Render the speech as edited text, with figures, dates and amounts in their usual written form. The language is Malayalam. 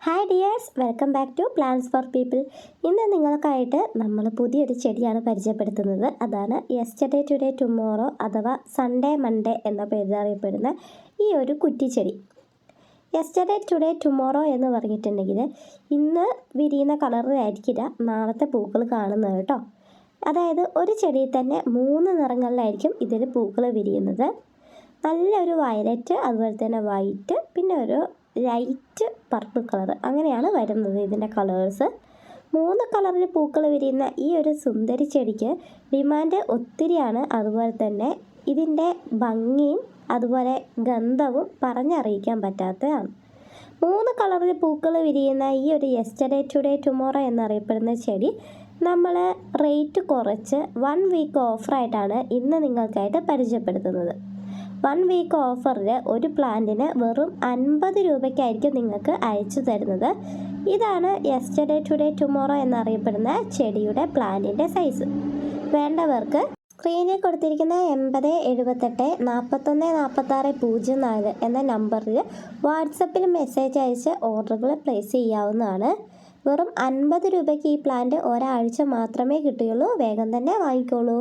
Hi dears, welcome back to plants for people. ഇന്ന് നിങ്ങൾക്കായിട്ട് നമ്മൾ പുതിയൊരു ചെടിയാണ് പരിചയപ്പെടുത്തുന്നത്. അതാണ് യെസ്റ്റർഡേ ടുഡേ ടുമോറോ അഥവാ സൺഡേ മൺഡേ എന്ന പേരിൽ അറിയപ്പെടുന്ന ഈ ഒരു കുറ്റിച്ചെടി. യെസ്റ്റർഡേ ടുഡേ ടുമോറോ എന്ന് പറഞ്ഞിട്ടുണ്ടെങ്കിൽ ഇന്ന് വിരിയുന്ന കളറിലായിരിക്കില്ല നാളത്തെ പൂക്കൾ കാണുന്നത് കേട്ടോ. അതായത് ഒരു ചെടിയിൽ തന്നെ 3 നിറങ്ങളിലായിരിക്കും ഇതിൽ പൂക്കൾ വിരിയുന്നത്. നല്ലൊരു വയലറ്റ്, അതുപോലെ തന്നെ വൈറ്റ്, പിന്നെ ഒരു ലൈറ്റ് പർപ്പിൾ കളർ, അങ്ങനെയാണ് വരുന്നത് ഇതിൻ്റെ കളേഴ്സ്. 3 കളറിൽ പൂക്കൾ വിരിയുന്ന ഈ ഒരു സുന്ദരി ചെടിക്ക് ഡിമാൻഡ് ഒത്തിരിയാണ്. അതുപോലെ തന്നെ ഇതിൻ്റെ ഭംഗിയും അതുപോലെ ഗന്ധവും പറഞ്ഞറിയിക്കാൻ പറ്റാത്തതാണ്. 3 കളറിൽ പൂക്കൾ വിരിയുന്ന ഈ ഒരു യെസ്റ്റർഡേ ടുഡേ ടുമോറോ എന്നറിയപ്പെടുന്ന ചെടി നമ്മൾ റേറ്റ് കുറച്ച് 1 വീക്ക് ഓഫറായിട്ടാണ് ഇന്ന് നിങ്ങൾക്കായിട്ട് പരിചയപ്പെടുത്തുന്നത്. 1 വീക്ക് ഓഫറിൽ ഒരു പ്ലാന്റിന് വെറും 50 രൂപയ്ക്കായിരിക്കും നിങ്ങൾക്ക് അയച്ചു തരുന്നത്. ഇതാണ് യെസ്റ്റർഡേ ടുഡേ ടുമോറോ എന്നറിയപ്പെടുന്ന ചെടിയുടെ പ്ലാന്റിൻ്റെ സൈസ്. വേണ്ടവർക്ക് സ്ക്രീനിൽ കൊടുത്തിരിക്കുന്ന 80 78 41 46 04 എന്ന നമ്പറിൽ വാട്സപ്പിൽ മെസ്സേജ് അയച്ച് ഓർഡറുകൾ പ്ലേസ് ചെയ്യാവുന്നതാണ്. വെറും 50 രൂപയ്ക്ക് ഈ പ്ലാന്റ് ഒരാഴ്ച മാത്രമേ കിട്ടുകയുള്ളൂ. വേഗം തന്നെ വാങ്ങിക്കോളൂ.